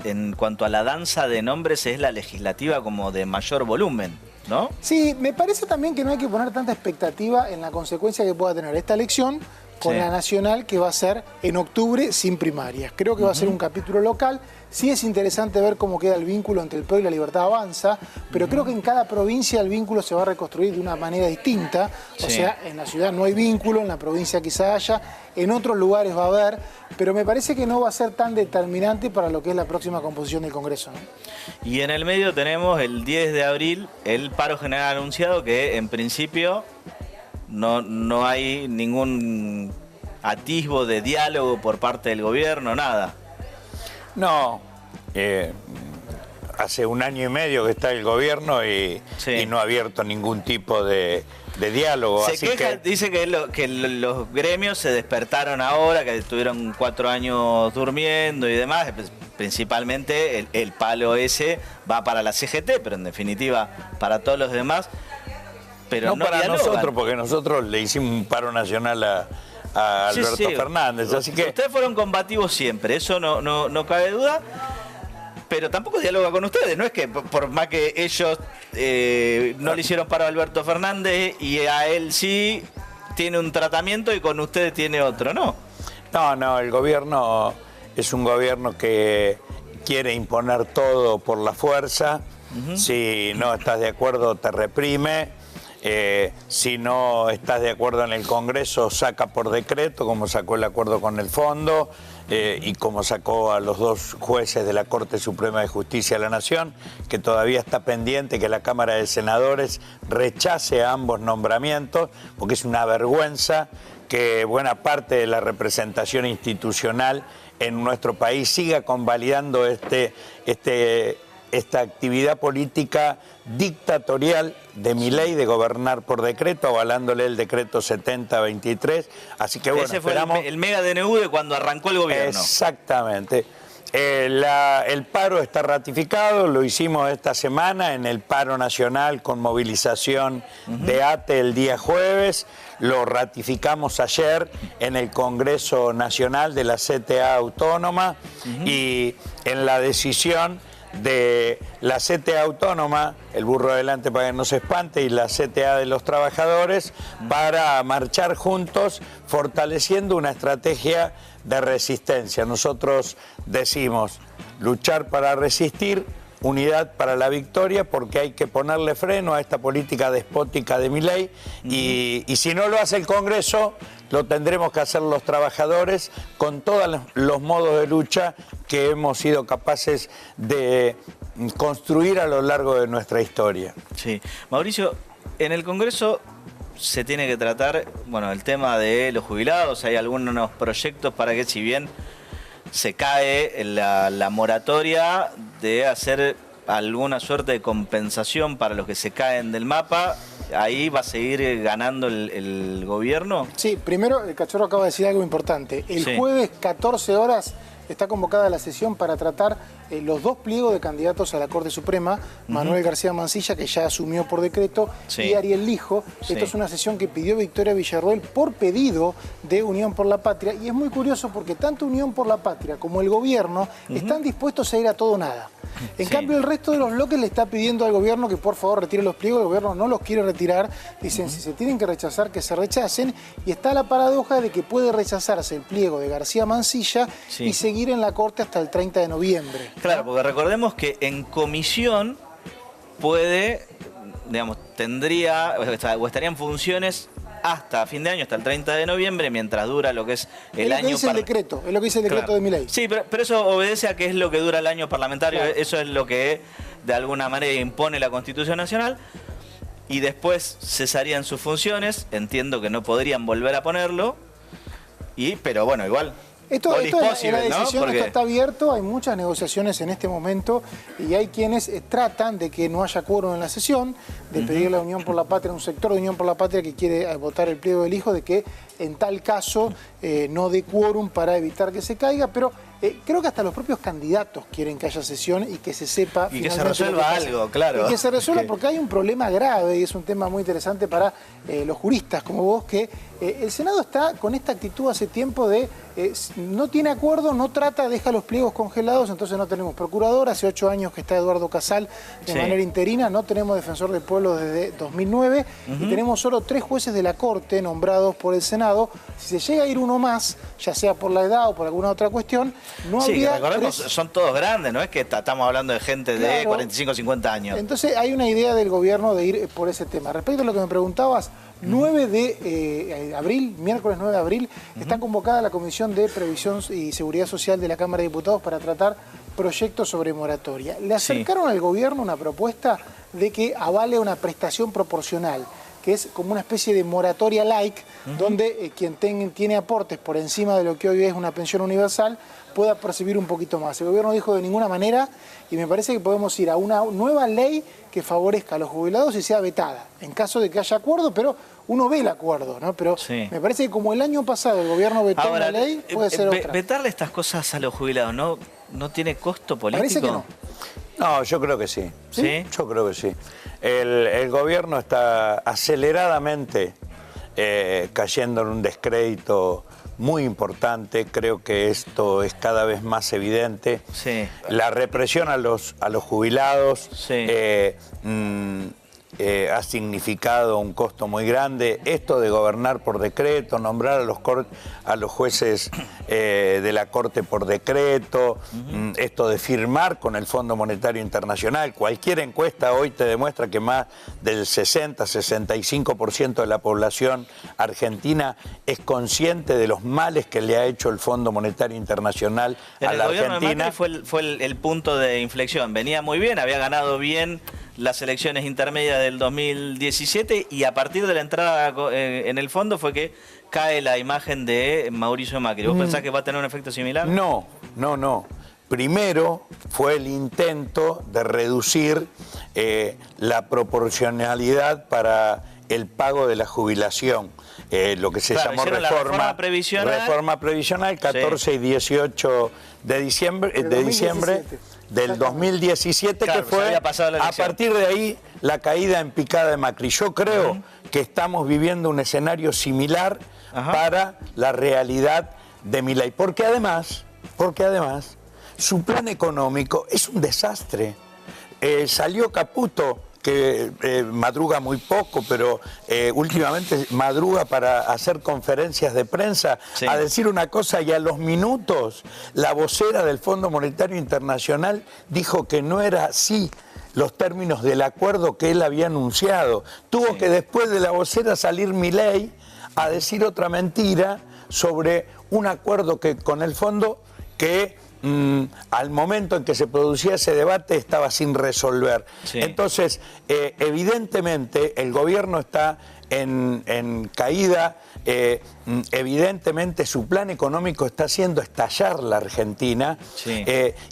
en cuanto a la danza de nombres, es la legislativa como de mayor volumen. ¿no? Sí, me parece también que no hay que poner tanta expectativa en la consecuencia que pueda tener esta elección con la nacional, que va a ser en octubre sin primarias. Creo que va a ser un capítulo local. Sí es interesante ver cómo queda el vínculo entre el PRO y La Libertad Avanza, pero creo que en cada provincia el vínculo se va a reconstruir de una manera distinta. O sea, en la ciudad no hay vínculo, en la provincia quizá haya, en otros lugares va a haber, pero me parece que no va a ser tan determinante para lo que es la próxima composición del Congreso, ¿no? Y en el medio tenemos el 10 de abril el paro general anunciado, que en principio no hay ningún atisbo de diálogo por parte del gobierno, nada. No, hace 1 año y medio que está el gobierno y no ha abierto ningún tipo de diálogo. Se queja, dice que los gremios se despertaron ahora, que estuvieron 4 años durmiendo y demás. Principalmente el palo ese va para la CGT, pero en definitiva para todos los demás. Pero no para dialogan. Nosotros, porque nosotros le hicimos un paro nacional a Alberto Fernández, así que... Ustedes fueron combativos siempre, eso no cabe duda, pero tampoco dialoga con ustedes, no es que por más que ellos no le hicieron paro a Alberto Fernández y a él sí tiene un tratamiento y con ustedes tiene otro, ¿no? No, el gobierno es un gobierno que quiere imponer todo por la fuerza, si no estás de acuerdo te reprime. Si no estás de acuerdo en el Congreso, saca por decreto, como sacó el acuerdo con el Fondo y como sacó a los 2 jueces de la Corte Suprema de Justicia de la Nación, que todavía está pendiente que la Cámara de Senadores rechace ambos nombramientos, porque es una vergüenza que buena parte de la representación institucional en nuestro país siga convalidando esta actividad política dictatorial de Milei de gobernar por decreto, avalándole el decreto 7023. Así que bueno, ese fue el mega DNU de cuando arrancó el gobierno. Exactamente. El paro está ratificado, lo hicimos esta semana en el paro nacional con movilización de ATE el día jueves, lo ratificamos ayer en el Congreso Nacional de la CTA Autónoma y en la decisión de la CTA Autónoma, el burro adelante para que no se espante, y la CTA de los trabajadores, para marchar juntos fortaleciendo una estrategia de resistencia. Nosotros decimos luchar para resistir, unidad para la victoria, porque hay que ponerle freno a esta política despótica de Milei y si no lo hace el Congreso, lo tendremos que hacer los trabajadores con todos los modos de lucha que hemos sido capaces de construir a lo largo de nuestra historia. Sí. Mauricio, en el Congreso se tiene que tratar, bueno, el tema de los jubilados. Hay algunos proyectos para que, si bien se cae la moratoria, de hacer alguna suerte de compensación para los que se caen del mapa, ¿ahí va a seguir ganando el gobierno? Sí, primero el Cachorro acaba de decir algo importante. El jueves, 14 horas, está convocada la sesión para tratar los 2 pliegos de candidatos a la Corte Suprema, Manuel García Mansilla, que ya asumió por decreto, y Ariel Lijo. Esto es una sesión que pidió Victoria Villarroel por pedido de Unión por la Patria, y es muy curioso porque tanto Unión por la Patria como el gobierno están dispuestos a ir a todo o nada. En cambio, el resto de los bloques le está pidiendo al gobierno que por favor retire los pliegos. El gobierno no los quiere retirar. Dicen, si se tienen que rechazar, que se rechacen. Y está la paradoja de que puede rechazarse el pliego de García Mansilla y seguir en la Corte hasta el 30 de noviembre. Claro, porque recordemos que en comisión puede, digamos, tendría o estaría en funciones hasta fin de año, hasta el 30 de noviembre, mientras dura lo que es el año... Es lo que dice el decreto de Milei. Sí, pero eso obedece a que es lo que dura el año parlamentario, eso es lo que de alguna manera impone la Constitución Nacional, y después cesarían sus funciones, entiendo que no podrían volver a ponerlo, pero bueno, igual... Esto la decisión, ¿no? Esto está abierto, hay muchas negociaciones en este momento y hay quienes tratan de que no haya quórum en la sesión, de pedirle a Unión por la Patria, un sector de Unión por la Patria que quiere votar el pliego del hijo, de que en tal caso no dé quórum para evitar que se caiga, pero creo que hasta los propios candidatos quieren que haya sesión y que se sepa... Y que se resuelva algo, claro. Y que se resuelva porque hay un problema grave y es un tema muy interesante para los juristas como vos, que El Senado está con esta actitud hace tiempo de no tiene acuerdo, no trata, deja los pliegos congelados, entonces no tenemos procurador, hace 8 años que está Eduardo Casal de manera interina, no tenemos defensor del pueblo desde 2009 y tenemos solo 3 jueces de la Corte nombrados por el Senado. Si se llega a ir uno más, ya sea por la edad o por alguna otra cuestión, no habría... recordemos, son todos grandes, no es que estamos hablando de gente de 45, 50 años. Entonces hay una idea del gobierno de ir por ese tema. Respecto a lo que me preguntabas, 9 de abril, miércoles 9 de abril, está convocada la Comisión de Previsión y Seguridad Social de la Cámara de Diputados para tratar proyectos sobre moratoria. Le acercaron al gobierno una propuesta de que avale una prestación proporcional, que es como una especie de moratoria like, donde quien tiene aportes por encima de lo que hoy es una pensión universal pueda percibir un poquito más. El gobierno dijo de ninguna manera, y me parece que podemos ir a una nueva ley que favorezca a los jubilados y sea vetada, en caso de que haya acuerdo, pero uno ve el acuerdo, ¿no? Pero me parece que como el año pasado el gobierno vetó una ley, puede ser otra. Vetarle estas cosas a los jubilados, ¿no tiene costo político? Parece que no. No, yo creo que sí. ¿Sí? Yo creo que sí. El gobierno está aceleradamente cayendo en un descrédito muy importante. Creo que esto es cada vez más evidente. La represión a los jubilados ha significado un costo muy grande. Esto de gobernar por decreto, nombrar a los jueces de la Corte por decreto, esto de firmar con el Fondo Monetario Internacional. Cualquier encuesta hoy te demuestra que más del 60-65% de la población argentina es consciente de los males que le ha hecho el Fondo Monetario Internacional a la Argentina. El gobierno de Macri fue el punto de inflexión. Venía muy bien, había ganado bien las elecciones intermedias del 2017 y a partir de la entrada en el fondo fue que cae la imagen de Mauricio Macri. ¿Vos pensás que va a tener un efecto similar? No. Primero fue el intento de reducir la proporcionalidad para el pago de la jubilación. Lo que se llamó reforma previsional 14 y 18 de diciembre del 2017, que fue a partir de ahí la caída en picada de Macri. Yo creo que estamos viviendo un escenario similar para la realidad de Milei, porque además su plan económico es un desastre. Salió Caputo, que madruga muy poco, pero últimamente madruga para hacer conferencias de prensa, a decir una cosa, y a los minutos la vocera del Fondo Monetario Internacional dijo que no era así los términos del acuerdo que él había anunciado. Tuvo que después de la vocera salir Milei a decir otra mentira sobre un acuerdo que con el fondo que al momento en que se producía ese debate estaba sin resolver. Entonces, evidentemente, el gobierno está en caída, evidentemente su plan económico está haciendo estallar la Argentina,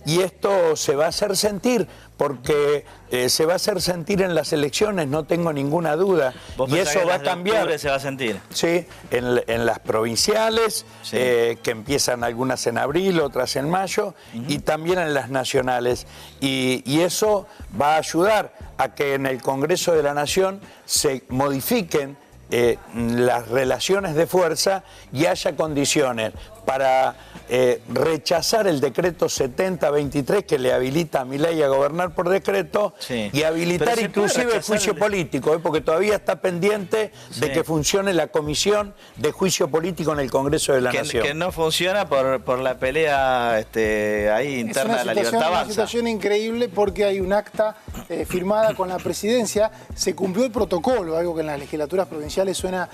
y esto se va a hacer sentir, porque se va a hacer sentir en las elecciones, no tengo ninguna duda, y eso va a cambiar. Se va a sentir. Sí, en las provinciales, que empiezan algunas en abril, otras en mayo, y también en las nacionales, y eso va a ayudar a que en el Congreso de la Nación se modifiquen las relaciones de fuerza y haya condiciones para rechazar el decreto 7023 que le habilita a Milei a gobernar por decreto y habilitar inclusive el juicio político, porque todavía está pendiente de que funcione la comisión de juicio político en el Congreso de la Nación. Que no funciona por la pelea ahí interna de la Libertad Avanza. Es una situación increíble porque hay un acta firmada con la presidencia, se cumplió el protocolo, algo que en las legislaturas provinciales suena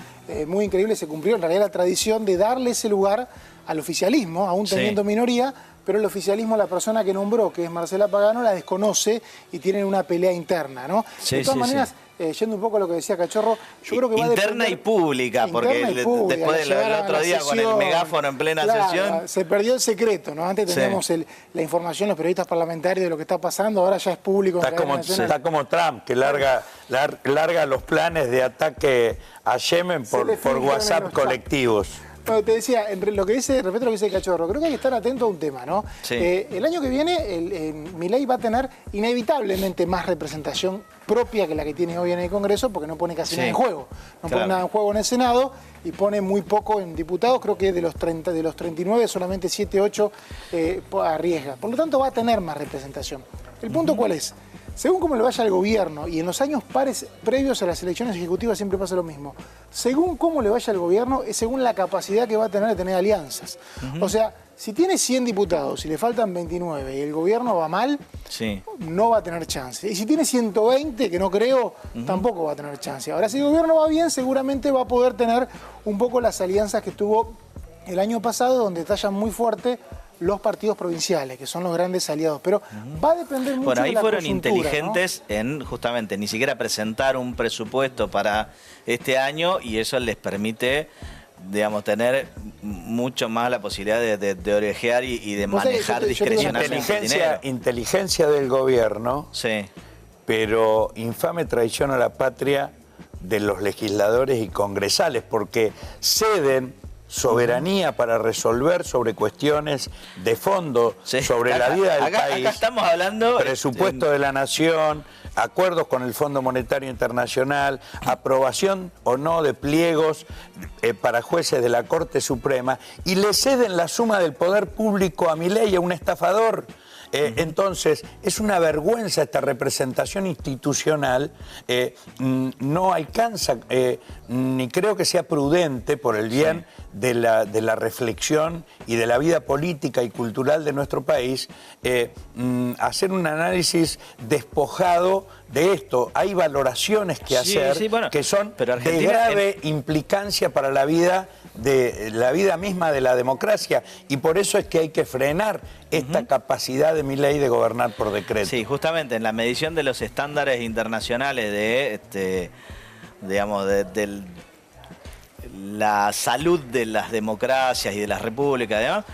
muy increíble, se cumplió en realidad la tradición de darle ese lugar al oficialismo, aún teniendo minoría, pero el oficialismo, la persona que nombró, que es Marcela Pagano, la desconoce y tienen una pelea interna, ¿no? De todas maneras, yendo un poco a lo que decía Cachorro, yo creo que va a depender... Interna y pública, porque después del otro día con el megáfono en plena sesión... Se perdió el secreto, ¿no? Antes teníamos la información, los periodistas parlamentarios de lo que está pasando, ahora ya es público. Está como Trump, que larga los planes de ataque a Yemen por WhatsApp colectivos. Bueno, te decía, lo que dice, respecto a lo que dice el Cachorro, creo que hay que estar atento a un tema, ¿no? El año que viene, Milei va a tener inevitablemente más representación propia que la que tiene hoy en el Congreso, porque no pone casi nada en juego. No Claro. pone nada en juego en el Senado y pone muy poco en diputados. Creo que de los 39 solamente 7, 8 arriesga. Por lo tanto va a tener más representación. ¿El punto cuál es? Según cómo le vaya al gobierno, y en los años pares previos a las elecciones ejecutivas siempre pasa lo mismo, según cómo le vaya al gobierno es según la capacidad que va a tener de tener alianzas. O sea, si tiene 100 diputados y le faltan 29 y el gobierno va mal, no va a tener chance. Y si tiene 120, que no creo, tampoco va a tener chance. Ahora, si el gobierno va bien, seguramente va a poder tener un poco las alianzas que tuvo el año pasado, donde tallan muy fuerte los partidos provinciales, que son los grandes aliados. Pero va a depender mucho Bueno, ahí de la fueron coyuntura, inteligentes en justamente ni siquiera presentar un presupuesto para este año y eso les permite, digamos, tener mucho más la posibilidad de orejear y de manejar discrecionalmente el dinero. Inteligencia del gobierno, pero infame traición a la patria de los legisladores y congresales, porque ceden soberanía para resolver sobre cuestiones de fondo, sobre la vida del país. Acá estamos hablando... Presupuesto de la nación, acuerdos con el Fondo Monetario Internacional, aprobación o no de pliegos para jueces de la Corte Suprema, y le ceden la suma del poder público a Milei, a un estafador. Entonces, es una vergüenza esta representación institucional, no alcanza, ni creo que sea prudente por el bien de la reflexión y de la vida política y cultural de nuestro país, hacer un análisis despojado de esto. Hay valoraciones que hacer que son de grave implicancia para la vida misma de la democracia, y por eso es que hay que frenar esta capacidad de Milei de gobernar por decreto. Sí, justamente en la medición de los estándares internacionales de la salud de las democracias y de las repúblicas, además,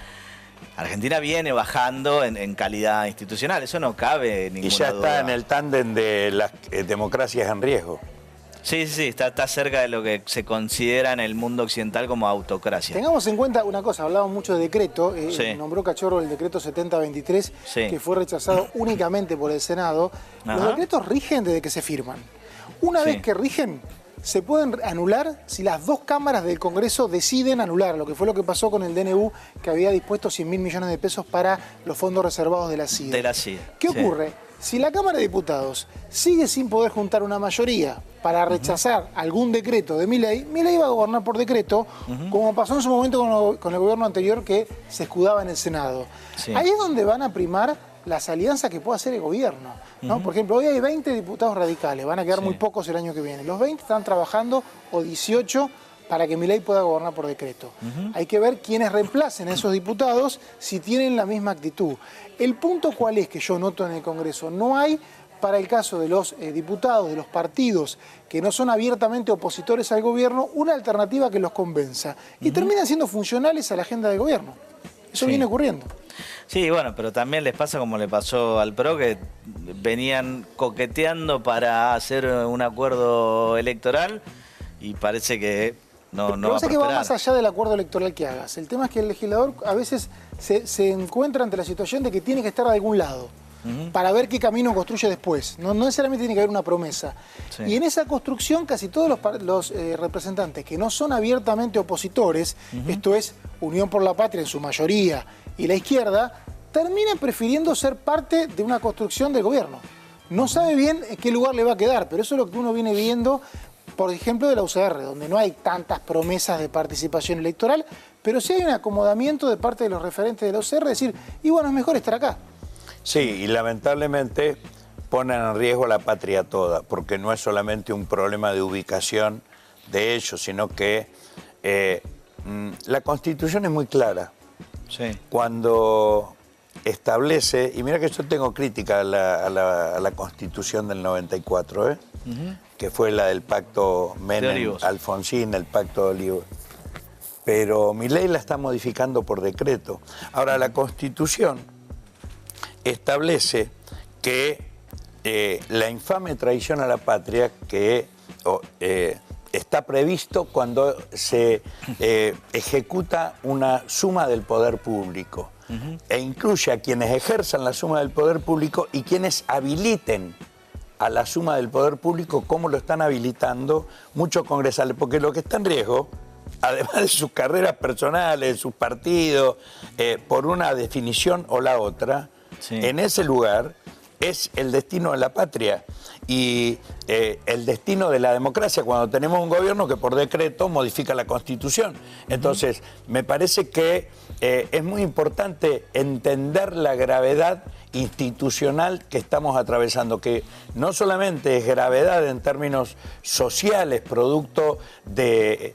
Argentina viene bajando en calidad institucional, eso no cabe ninguna duda. Y ya está en el tándem de las democracias en riesgo. Sí, está cerca de lo que se considera en el mundo occidental como autocracia. Tengamos en cuenta una cosa, hablamos mucho de decreto, nombró Cachorro el decreto 7023, que fue rechazado únicamente por el Senado. Los decretos rigen desde que se firman. Una vez que rigen, se pueden anular si las dos cámaras del Congreso deciden anular, lo que fue lo que pasó con el DNU, que había dispuesto 100.000 millones de pesos para los fondos reservados de la CIDE. ¿Qué ocurre? Si la Cámara de Diputados sigue sin poder juntar una mayoría para rechazar algún decreto de Milei, Milei va a gobernar por decreto, como pasó en su momento con el gobierno anterior, que se escudaba en el Senado. Ahí es donde van a primar las alianzas que pueda hacer el gobierno, ¿no? Por ejemplo, hoy hay 20 diputados radicales, van a quedar muy pocos el año que viene. Los 20 están trabajando, o 18, para que Milei pueda gobernar por decreto. Hay que ver quiénes reemplacen a esos diputados si tienen la misma actitud. El punto cuál es que yo noto en el Congreso, no hay, para el caso de los diputados de los partidos que no son abiertamente opositores al gobierno, una alternativa que los convenza. Y terminan siendo funcionales a la agenda del gobierno. Eso viene ocurriendo. Sí, bueno, pero también les pasa como le pasó al PRO, que venían coqueteando para hacer un acuerdo electoral y parece que no va a prosperar. Que va más allá del acuerdo electoral que hagas. El tema es que el legislador a veces se encuentra ante la situación de que tiene que estar de algún lado para ver qué camino construye después. No necesariamente tiene que haber una promesa. Y en esa construcción casi todos los representantes que no son abiertamente opositores, esto es Unión por la Patria en su mayoría y la izquierda, terminan prefiriendo ser parte de una construcción del gobierno. No sabe bien en qué lugar le va a quedar, pero eso es lo que uno viene viendo, por ejemplo, de la UCR, donde no hay tantas promesas de participación electoral, pero sí hay un acomodamiento de parte de los referentes de la UCR, decir, y bueno, es mejor estar acá. Sí, y lamentablemente ponen en riesgo la patria toda, porque no es solamente un problema de ubicación de ellos, sino que la Constitución es muy clara. Cuando establece, y mira que yo tengo crítica a la Constitución del 94, que fue la del pacto Menem-Alfonsín, el pacto de Olivos. Pero Milei la está modificando por decreto. Ahora, la Constitución establece que la infame traición a la patria que está previsto cuando se ejecuta una suma del poder público e incluye a quienes ejerzan la suma del poder público y quienes habiliten a la suma del poder público, cómo lo están habilitando muchos congresales, porque lo que está en riesgo, además de sus carreras personales, de sus partidos, por una definición o la otra, en ese lugar es el destino de la patria y el destino de la democracia cuando tenemos un gobierno que por decreto modifica la Constitución. Entonces, me parece que es muy importante entender la gravedad institucional que estamos atravesando, que no solamente es gravedad en términos sociales, producto de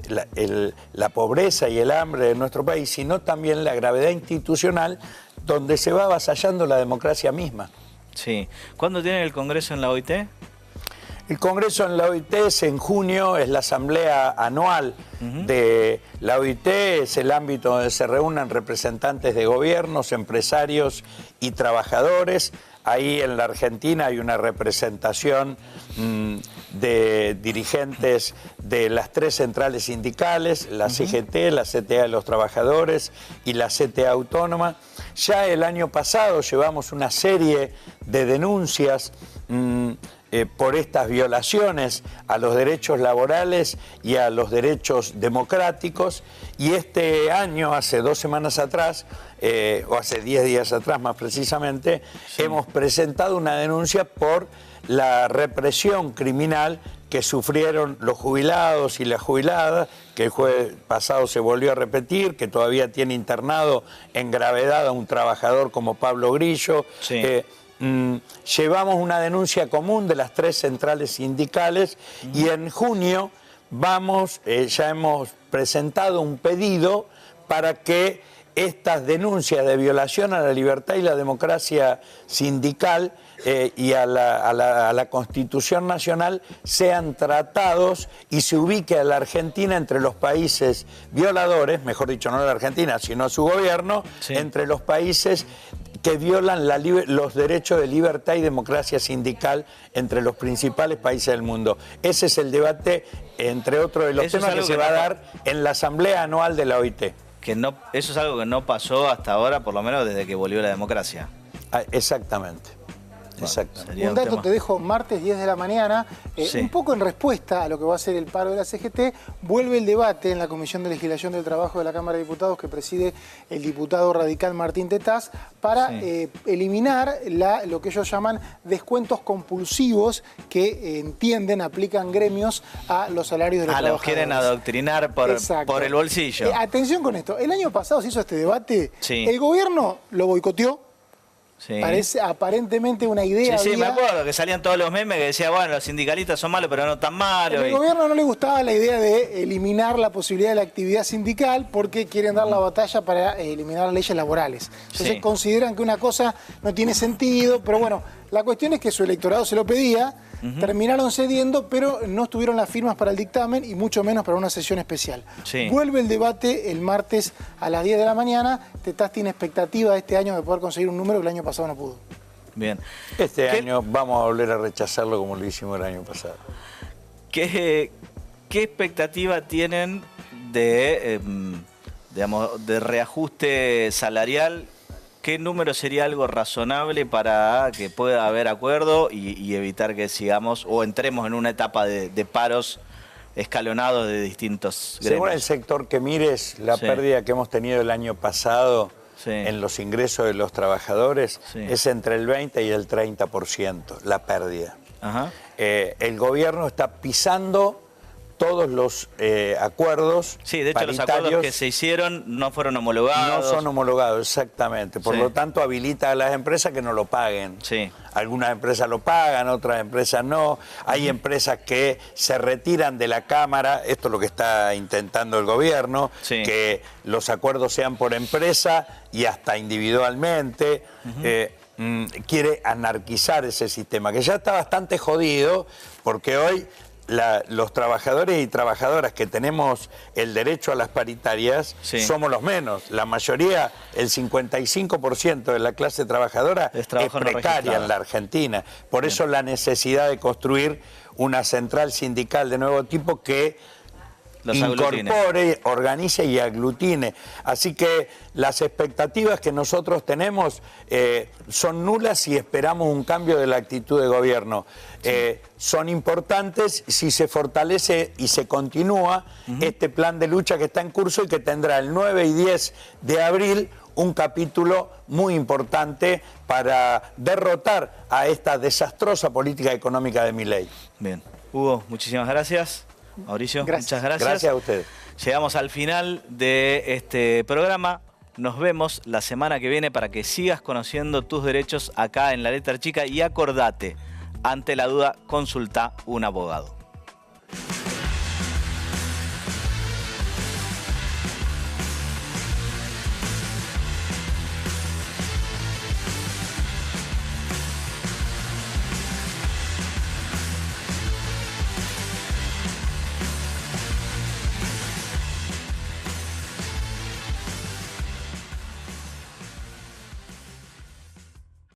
la pobreza y el hambre de nuestro país, sino también la gravedad institucional donde se va avasallando la democracia misma. Sí. ¿Cuándo tienen el Congreso en la OIT? El Congreso en la OIT es en junio, es la asamblea anual de la OIT, es el ámbito donde se reúnen representantes de gobiernos, empresarios y trabajadores. Ahí en la Argentina hay una representación de dirigentes de las 3 centrales sindicales, la CGT, la CTA de los Trabajadores y la CTA Autónoma. Ya el año pasado llevamos una serie de denuncias por estas violaciones a los derechos laborales y a los derechos democráticos, y este año, hace 2 semanas atrás, o hace 10 días atrás más precisamente, hemos presentado una denuncia por la represión criminal que sufrieron los jubilados y las jubiladas, que el jueves pasado se volvió a repetir, que todavía tiene internado en gravedad a un trabajador como Pablo Grillo. Llevamos una denuncia común de las 3 centrales sindicales y en junio ya hemos presentado un pedido para que estas denuncias de violación a la libertad y la democracia sindical y a la Constitución Nacional sean tratados y se ubique a la Argentina entre los países violadores, mejor dicho, no a la Argentina, sino a su gobierno, entre los países que violan los derechos de libertad y democracia sindical entre los principales países del mundo. Ese es el debate, entre otros de los temas que se va a dar en la Asamblea Anual de la OIT. Eso es algo que no pasó hasta ahora, por lo menos desde que volvió la democracia. Exactamente. Un dato te dejo, martes 10 de la mañana, un poco en respuesta a lo que va a ser el paro de la CGT, vuelve el debate en la Comisión de Legislación del Trabajo de la Cámara de Diputados que preside el diputado radical Martín Tetaz para eliminar lo que ellos llaman descuentos compulsivos que aplican gremios a los salarios de los trabajadores. Los quieren adoctrinar por el bolsillo. Atención con esto, el año pasado se hizo este debate, el gobierno lo boicoteó. Parece aparentemente una idea. Sí, me acuerdo que salían todos los memes que decían, bueno, los sindicalistas son malos, pero no tan malos. Al gobierno no le gustaba la idea de eliminar la posibilidad de la actividad sindical porque quieren dar la batalla para eliminar las leyes laborales. Entonces consideran que una cosa no tiene sentido, pero bueno, la cuestión es que su electorado se lo pedía, terminaron cediendo, pero no estuvieron las firmas para el dictamen y mucho menos para una sesión especial. Vuelve el debate el martes a las 10 de la mañana. Tetaz tiene expectativa este año de poder conseguir un número que el año pasado no pudo. Bien. Este año vamos a volver a rechazarlo como lo hicimos el año pasado. ¿Qué expectativa tienen de reajuste salarial? ¿Qué número sería algo razonable para que pueda haber acuerdo y evitar que sigamos o entremos en una etapa de paros escalonados de distintos gremios? Según el sector que mires, la pérdida que hemos tenido el año pasado en los ingresos de los trabajadores es entre el 20 y el 30%, la pérdida. El gobierno está pisando todos los acuerdos de hecho los acuerdos que se hicieron no fueron homologados. No son homologados, exactamente. Por lo tanto, habilita a las empresas que no lo paguen. Algunas empresas lo pagan, otras empresas no. Hay empresas que se retiran de la Cámara, esto es lo que está intentando el gobierno, que los acuerdos sean por empresa y hasta individualmente. Quiere anarquizar ese sistema, que ya está bastante jodido, porque hoy los trabajadores y trabajadoras que tenemos el derecho a las paritarias somos los menos. La mayoría, el 55% de la clase trabajadora es precaria en la Argentina. Por eso la necesidad de construir una central sindical de nuevo tipo que incorpore, organice y aglutine. Así que las expectativas que nosotros tenemos son nulas si esperamos un cambio de la actitud de gobierno. Son importantes si se fortalece y se continúa este plan de lucha que está en curso y que tendrá el 9 y 10 de abril un capítulo muy importante para derrotar a esta desastrosa política económica de Milei. Bien. Hugo, muchísimas gracias. Mauricio, muchas gracias. Gracias a ustedes. Llegamos al final de este programa. Nos vemos la semana que viene para que sigas conociendo tus derechos acá en La Letra Chica y acordate, ante la duda, consulta un abogado.